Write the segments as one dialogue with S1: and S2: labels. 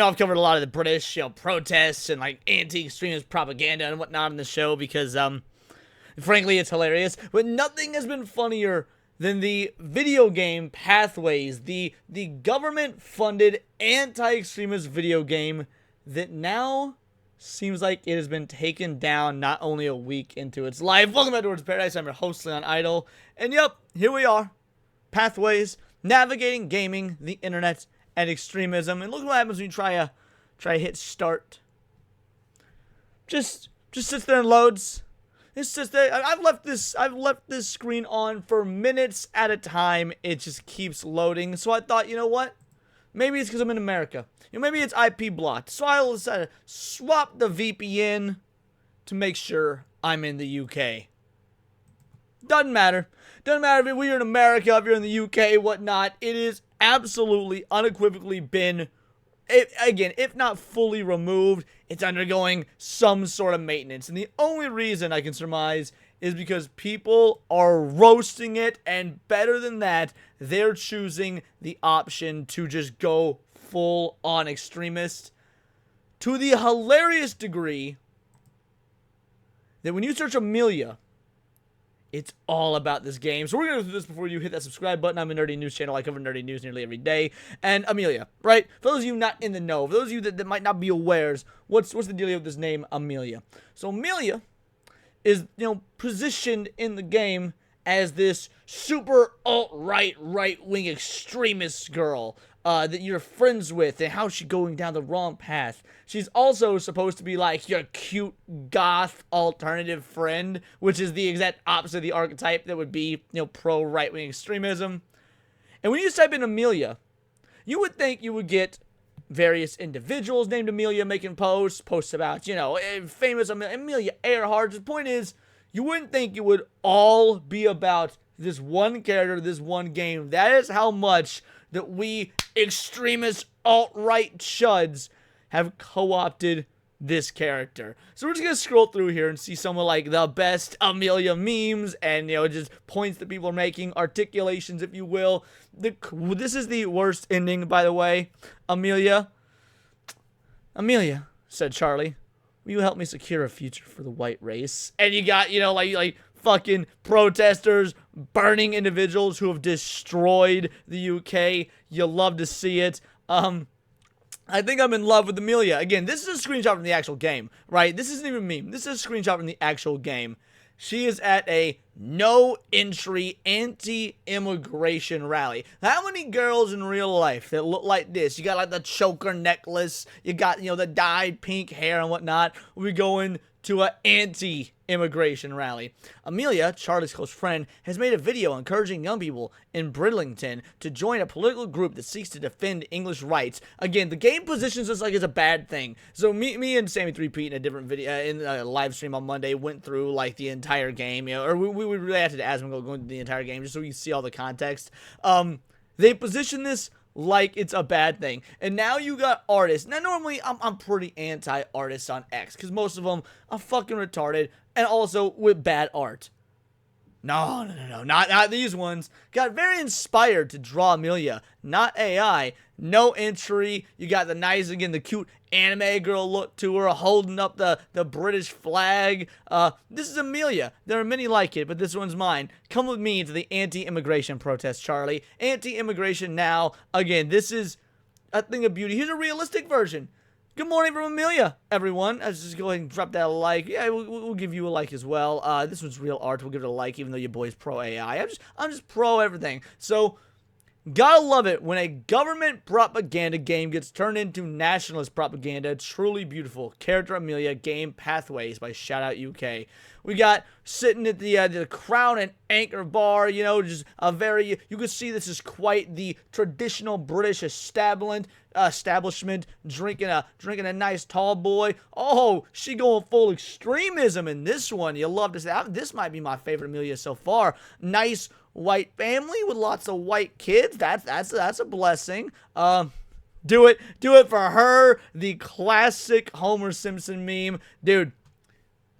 S1: I've covered a lot of the British, protests and like anti-extremist propaganda and whatnot on the show because, frankly, it's hilarious. But nothing has been funnier than the video game Pathways, the government-funded anti-extremist video game that now seems like it has been taken down not only a week into its life. Welcome back to Words of Paradise. I'm your host, Leon Idol. And yep, here we are. Pathways, navigating gaming, the internet, and extremism. And look what happens when you try to hit start. Just sits there and loads. It sits there. I've left this screen on for minutes at a time. It just keeps loading. So I thought, you know what? Maybe it's because I'm in America. Maybe it's IP blocked. So I decided to swap the VPN to make sure I'm in the UK. Doesn't matter. Doesn't matter if you're in America, if you're in the UK, whatnot. It is absolutely, unequivocally been, if not fully removed, it's undergoing some sort of maintenance. And the only reason I can surmise is because people are roasting it, and better than that, they're choosing the option to just go full on extremist to the hilarious degree that when you search Amelia, it's all about this game. So we're going to go through this before you hit that subscribe button. I'm a nerdy news channel. I cover nerdy news nearly every day. And Amelia, right? For those of you not in the know, for those of you that might not be aware, what's the deal with this name, Amelia? So Amelia is, positioned in the game as this super alt-right, right-wing extremist girl that you're friends with, and how she's going down the wrong path. She's also supposed to be like your cute goth alternative friend, which is the exact opposite of the archetype that would be, pro right-wing extremism. And when you just type in Amelia, you would think you would get various individuals named Amelia making posts about, famous Amelia Earhart. The point is, you wouldn't think it would all be about this one character, this one game. That is how much that we extremist alt-right chuds have co-opted this character. So we're just going to scroll through here and see some of like the best Amelia memes and, just points that people are making, articulations, if you will. This is the worst ending, by the way. Amelia, said Charlie, will you help me secure a future for the white race? And you got, like fucking protesters, burning individuals who have destroyed the UK. You love to see it. I think I'm in love with Amelia. Again, this is a screenshot from the actual game, right? This isn't even a meme. This is a screenshot from the actual game. She is at a no-entry anti-immigration rally. How many girls in real life that look like this? You got like the choker necklace. You got, the dyed pink hair and whatnot. We're going to an anti-immigration rally. Amelia, Charlie's close friend, has made a video encouraging young people in Bridlington to join a political group that seeks to defend English rights. Again, the game positions us like it's a bad thing. So me and Sammy 3Pete in a different video, in a live stream on Monday, went through like the entire game, or we reacted to Asmongold going through the entire game just so you see all the context. They position this like it's a bad thing. And now you got artists. Now, normally, I'm pretty anti-artists on X, because most of them are fucking retarded, and also with bad art. No, not these ones. Got very inspired to draw Amelia, not AI. No entry. You got the nice, again, the cute anime girl look to her, holding up the British flag. This is Amelia. There are many like it, but this one's mine. Come with me to the anti-immigration protest, Charlie. Anti-immigration now. Again, this is a thing of beauty. Here's a realistic version. Good morning from Amelia, everyone. Let's just go ahead and drop that a like. Yeah, we'll give you a like as well. This one's real art. We'll give it a like, even though your boy's pro AI. I'm just pro everything. So, gotta love it when a government propaganda game gets turned into nationalist propaganda. Truly beautiful. Character Amelia, game Pathways by Shoutout UK. We got sitting at the Crown and Anchor bar, just a very, you can see this is quite the traditional British establishment, drinking a nice tall boy. Oh, she going full extremism in this one. You love to say, this might be my favorite Amelia so far. Nice white family with lots of white kids. That's a blessing. Do it for her. The classic Homer Simpson meme, dude.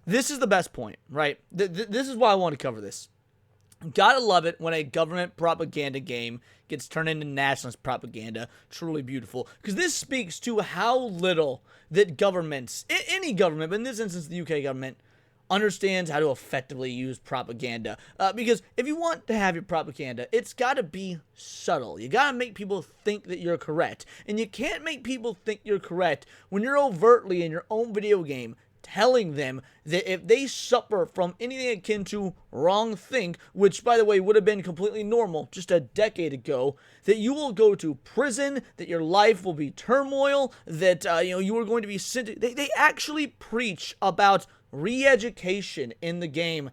S1: This is the best point, right? This is why I want to cover this. Gotta love it when a government propaganda game gets turned into nationalist propaganda. Truly beautiful. Because this speaks to how little that governments, any government, but in this instance the UK government, understands how to effectively use propaganda. Because if you want to have your propaganda, it's got to be subtle. You got to make people think that you're correct. And you can't make people think you're correct when you're overtly in your own video game telling them that if they suffer from anything akin to wrong think, which by the way would have been completely normal just a decade ago, that you will go to prison, that your life will be turmoil, that you are going to be sent. They actually preach about re-education in the game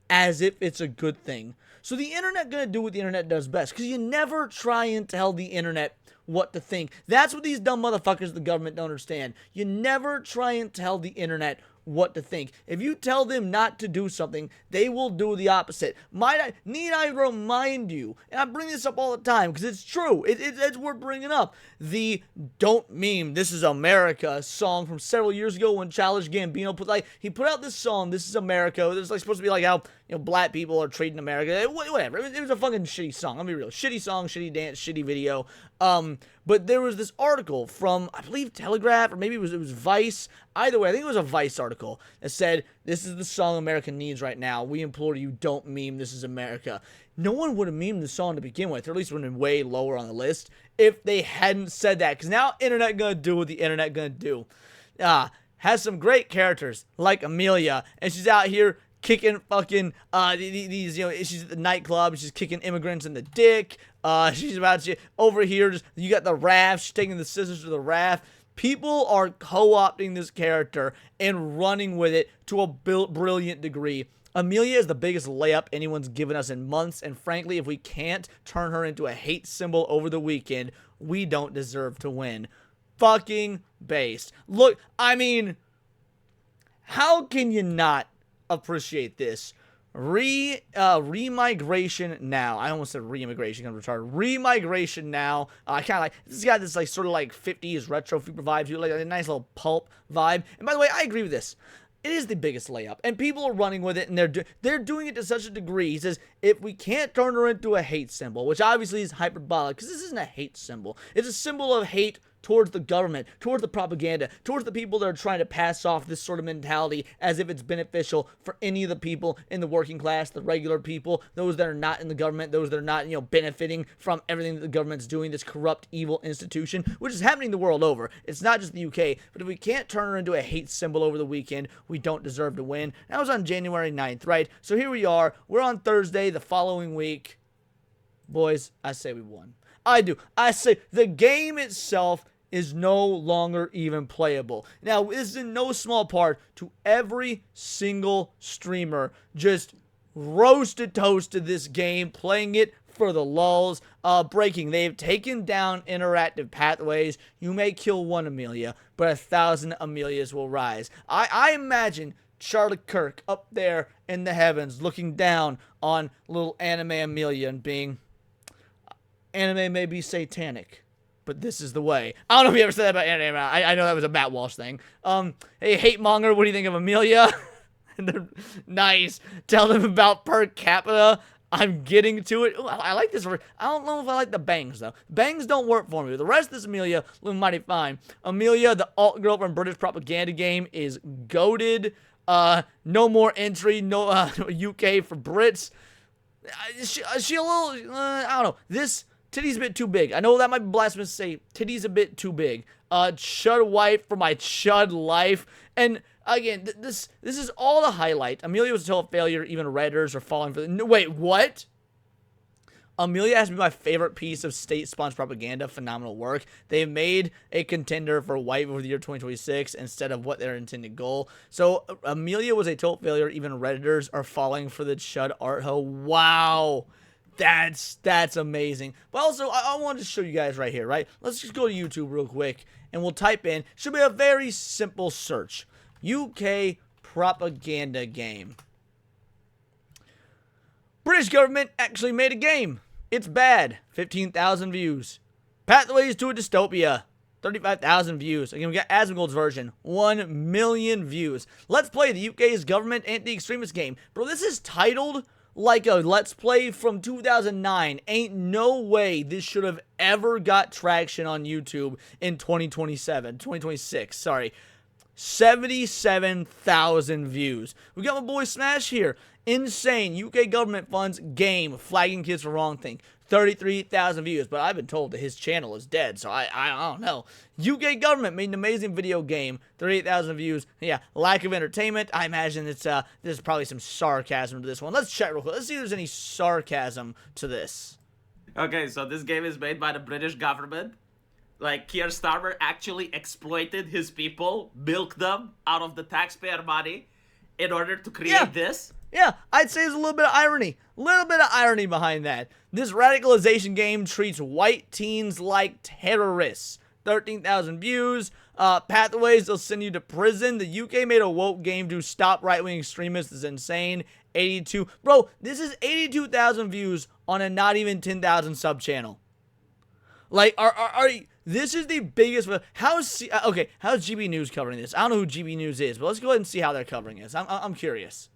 S1: as if it's a good thing. So the internet gonna do what the internet does best, because you never try and tell the internet what to think. That's what these dumb motherfuckers of the government don't understand. You never try and tell the internet what to think. If you tell them not to do something, they will do the opposite. Need I remind you, and I bring this up all the time because it's true, it's worth bringing up, the "Don't Meme, This Is America" song from several years ago when Childish Gambino put out this song, "This Is America." It was supposed to be like how black people are treating America, whatever. It was a fucking shitty song. Let me be real. Shitty song, shitty dance, shitty video. But there was this article from, I believe, Telegraph, or maybe it was Vice. Either way, I think it was a Vice article that said, "This is the song America needs right now. We implore you, don't meme This Is America." No one would have memed the song to begin with, or at least would have been way lower on the list if they hadn't said that. Because now internet gonna do what the internet gonna do. Has some great characters like Amelia, and she's out here kicking fucking these she's at the nightclub, she's kicking immigrants in the dick. She's over here, you got the raft, she's taking the scissors to the raft. People are co-opting this character and running with it to a brilliant degree. Amelia is the biggest layup anyone's given us in months, and frankly, if we can't turn her into a hate symbol over the weekend, we don't deserve to win. Fucking based. Look, I mean, how can you not appreciate this? Remigration now. I almost said re-immigration, I'm retarded. Remigration now. I kind of like this. Got this sort of 50s retro fever vibe, like a nice little pulp vibe. And by the way, I agree with this. It is the biggest layup, and people are running with it, and they're doing it to such a degree. He says, if we can't turn her into a hate symbol, which obviously is hyperbolic, because this isn't a hate symbol. It's a symbol of hate towards the government, towards the propaganda, towards the people that are trying to pass off this sort of mentality as if it's beneficial for any of the people in the working class, the regular people, those that are not in the government, those that are not, benefiting from everything that the government's doing, this corrupt, evil institution, which is happening the world over. It's not just the UK, but if we can't turn her into a hate symbol over the weekend, we don't deserve to win. That was on January 9th, right? So here we are. We're on Thursday, the following week. Boys, I say we won. I do. I say the game itself is no longer even playable. Now, this is in no small part to every single streamer just roasted toasted this game, playing it for the lulz. Breaking, they've taken down interactive pathways. You may kill one Amelia, but 1,000 Amelias will rise. I imagine Charlie Kirk up there in the heavens looking down on little anime Amelia and being, anime may be satanic, but this is the way. I don't know if you ever said that about anime. I know that was a Matt Walsh thing. Hey, hate monger, what do you think of Amelia? Nice. Tell them about per capita. I'm getting to it. Ooh, I like this. I don't know if I like the bangs, though. Bangs don't work for me. The rest of this Amelia look mighty fine. Amelia, the alt girl from British propaganda game, is goated. No more entry. No UK for Brits. She a little, I don't know. This titty's a bit too big. I know that might be blasphemous to say. Titty's a bit too big. Chud wife for my chud life. And again, this is all the highlight. Amelia was a total failure. Even Redditors are falling for the... No, wait, what? Amelia has been my favorite piece of state-sponsored propaganda. Phenomenal work. They made a contender for white over the year 2026 instead of what their intended goal. So Amelia was a total failure. Even Redditors are falling for the chud art hoe. Wow. That's amazing. But also, I wanted to show you guys right here, right? Let's just go to YouTube real quick, and we'll type in, should be a very simple search, UK propaganda game. British government actually made a game. It's bad. 15,000 views. Pathways to a Dystopia. 35,000 views. Again, we got Asmongold's version. 1 million views. Let's play the UK's government anti-extremist game. Bro, this is titled like a Let's Play from 2009. Ain't no way this should have ever got traction on YouTube in 2026, sorry. 77,000 views. We got my boy Smash here. Insane. UK government funds game flagging kids for wrong thing. 33,000 views, but I've been told that his channel is dead, so I don't know. UK government made an amazing video game. 38,000 views. Yeah, lack of entertainment. I imagine it's there's probably some sarcasm to this one. Let's check real quick. Let's see if there's any sarcasm to this.
S2: Okay, so this game is made by the British government. Like, Keir Starmer actually exploited his people, milked them out of the taxpayer money in order to create this.
S1: Yeah, I'd say there's a little bit of irony. A little bit of irony behind that. This radicalization game treats white teens like terrorists. 13,000 views. Pathways, they'll send you to prison. The UK made a woke game to stop right-wing extremists. This is insane. 82. Bro, this is 82,000 views on a not even 10,000 sub channel. Like, this is the biggest. How's GB News covering this? I don't know who GB News is, but let's go ahead and see how they're covering this. I'm curious.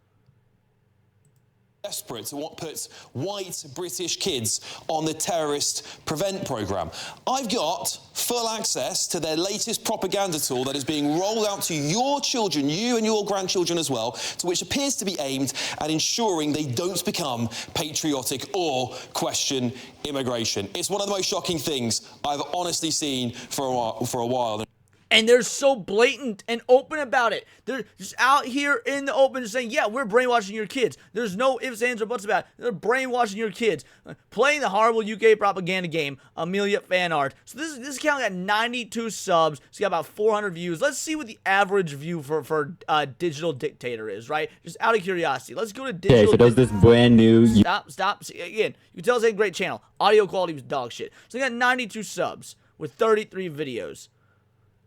S3: Desperate to what puts white British kids on the terrorist prevent programme. I've got full access to their latest propaganda tool that is being rolled out to your children, you and your grandchildren as well, to which appears to be aimed at ensuring they don't become patriotic or question immigration. It's one of the most shocking things I've honestly seen for a while.
S1: And they're so blatant and open about it. They're just out here in the open just saying, yeah, we're brainwashing your kids. There's no ifs, ands, or buts about it. They're brainwashing your kids. Playing the horrible UK propaganda game, Amelia fan art. So this account got 92 subs. It's got about 400 views. Let's see what the average view for Digital Dictator is, right? Just out of curiosity. Let's go to Digital
S4: Okay, so does this brand new...
S1: Stop. See, again, you can tell it's a great channel. Audio quality was dog shit. So they got 92 subs with 33 videos.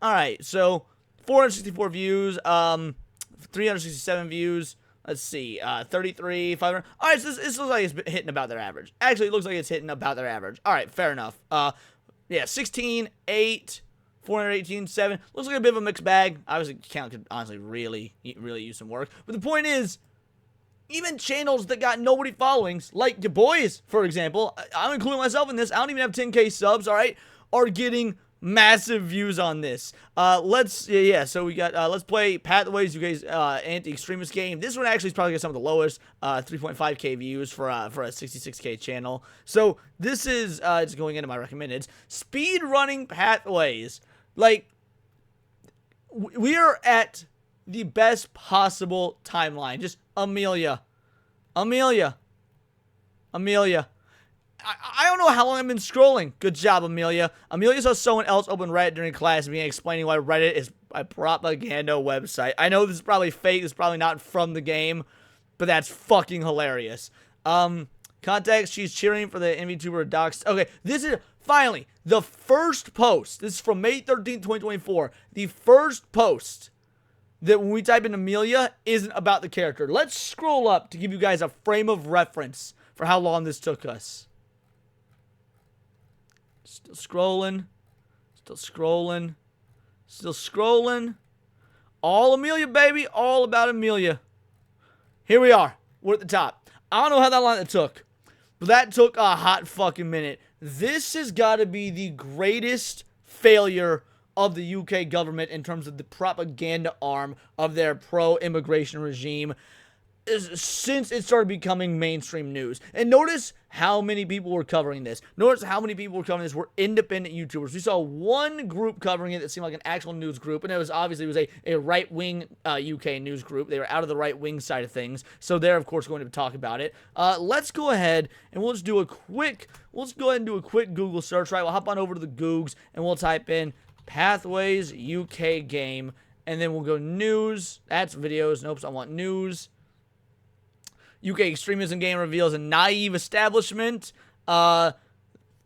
S1: Alright, so 464 views, 367 views, let's see, 33, 500. Alright, so this looks like it's hitting about their average. Actually, it looks like it's hitting about their average. Alright, fair enough. Yeah, 16, 8, 418, 7. Looks like a bit of a mixed bag. Obviously, the account could honestly really use some work. But the point is, even channels that got nobody followings, like your boys, for example, I'm including myself in this, I don't even have 10k subs, alright, are getting massive views on this. So we got, let's play Pathways, you guys, anti-extremist game. This one actually is probably got some of the lowest, 3.5k views for a 66k channel. So this is, it's going into my recommended. Speed running Pathways. Like, we are at the best possible timeline. Just Amelia. I don't know how long I've been scrolling. Good job, Amelia. Amelia saw someone else open Reddit during class and began explaining why Reddit is a propaganda website. I know this is probably fake. This is probably not from the game, but that's fucking hilarious. Context, she's cheering for the NVTuber docs. Okay, this is finally the first post. This is from May 13th, 2024. The first post that when we type in Amelia isn't about the character. Let's scroll up to give you guys a frame of reference for how long this took us. Still scrolling. All Amelia, baby. All about Amelia. Here we are. We're at the top. I don't know how that long it took, but that took a hot fucking minute. This has got to be the greatest failure of the UK government in terms of the propaganda arm of their pro-immigration regime since it started becoming mainstream news. And notice how many people were covering this. Notice how many people were covering this were independent YouTubers. We saw one group covering it that seemed like an actual news group, and it was obviously a right-wing UK news group. They were out of the right-wing side of things, so they're of course going to talk about it. Let's go ahead and we'll do a quick Google search. Right, we'll hop on over to the Googs and we'll type in Pathways UK game, and then we'll go news. That's videos. Nope, I want news. UK extremism game reveals a naive establishment. Oh,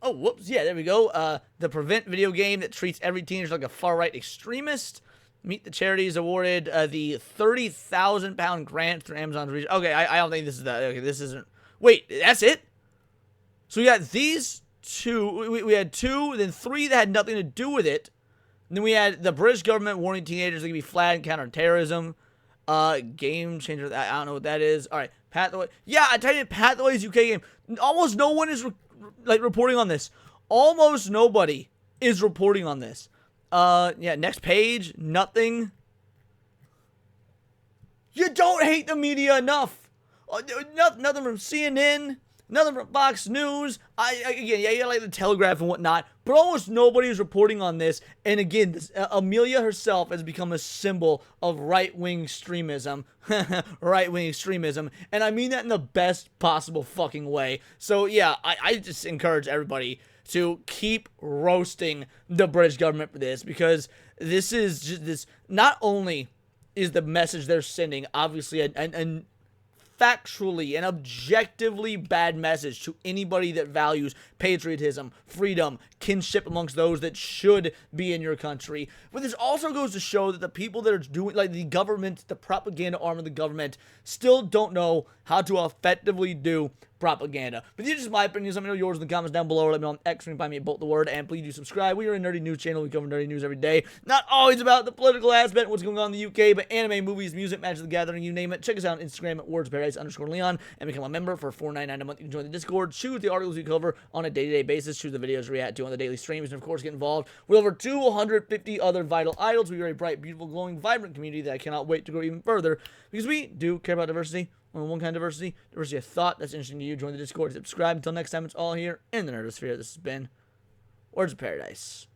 S1: whoops. Yeah, there we go. The Prevent video game that treats every teenager like a far-right extremist. Meet the charities awarded the £30,000 grant through Amazon's region. Okay, I don't think this is that. Okay, this isn't. Wait, that's it? So we got these two. We had two, then three that had nothing to do with it. And then we had the British government warning teenagers they could be flagged and counter-terrorism. Game Changer. I don't know what that is. All right, Pathway. Yeah, I tell you, Pathways UK game. Almost no one is reporting on this. Almost nobody is reporting on this. Yeah, next page, nothing. You don't hate the media enough. Nothing from CNN, nothing from Fox News. Again, yeah, you like the Telegraph and whatnot, but almost nobody is reporting on this. And again, Amelia herself has become a symbol of right-wing extremism. Right-wing extremism. And I mean that in the best possible fucking way. So yeah, I just encourage everybody to keep roasting the British government for this, because this is just this. Not only is the message they're sending obviously an factually and objectively bad message to anybody that values patriotism, freedom, kinship amongst those that should be in your country. But this also goes to show that the people that are doing, like the government, the propaganda arm of the government, still don't know how to effectively do propaganda. But these are just my opinions. Let me know yours in the comments down below. Let me know on X, find me at Bolt the Word, and please do subscribe. We are a nerdy news channel. We cover nerdy news every day. Not always about the political aspect, what's going on in the UK, but anime, movies, music, Magic the Gathering, you name it. Check us out on Instagram at wordsparadise_Leon and become a member for $4.99 a month. You can join the Discord, choose the articles we cover on a day-to-day basis, choose the videos we react to on the daily streams, and of course get involved with over 250 other vital idols. We are a bright, beautiful, glowing, vibrant community that I cannot wait to grow even further, because we do care about diversity. Only one kind of diversity of thought that's interesting to you. Join the Discord, subscribe. Until next time, it's all here in the Nerdosphere. This has been Words of Paradise.